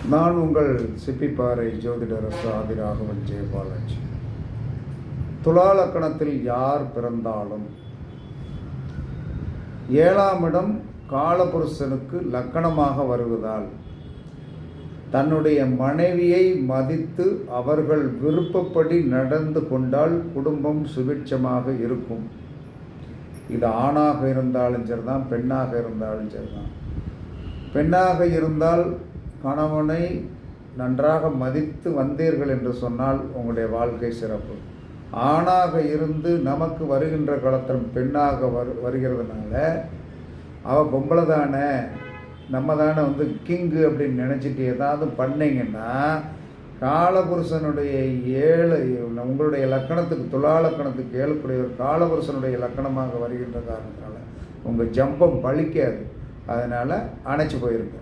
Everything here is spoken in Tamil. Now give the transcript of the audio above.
நான் உங்கள் சிப்பிப்பாறை ஜோதிடர் ஆதிராகவன் ஜெயபாலாஜி. துலா லக்கணத்தில் யார் பிறந்தாலும் 7ஆம் இடம் காலபுருஷனுக்கு லக்கணமாக வருவதால் தன்னுடைய மனைவியை மதித்து அவர்கள் விருப்பப்படி நடந்து கொண்டால் குடும்பம் சுபிட்சமாக இருக்கும். இது ஆணாக இருந்தாலும் சரிதான், பெண்ணாக இருந்தாலும் சரிதான். பெண்ணாக இருந்தால் கணவனை நன்றாக மதித்து வந்தீர்கள் என்று சொன்னால் உங்களுடைய வாழ்க்கை சிறப்பு. ஆணாக இருந்து நமக்கு வருகின்ற காலத்திலும் பெண்ணாக வருகிறதுனால அவள் பொம்பளை தானே, நம்ம தானே கிங்கு அப்படின்னு நினச்சிட்டு ஏதாவது பண்ணிங்கன்னா காலபுருஷனுடைய 7 உங்களுடைய லக்கணத்துக்கு துலா லக்கணத்துக்கு 7 காலபுருஷனுடைய லக்கணமாக வருகின்ற காரணத்தினால உங்கள் ஜம்பம் பழிக்காது. அதனால் அணைச்சி போயிருங்க.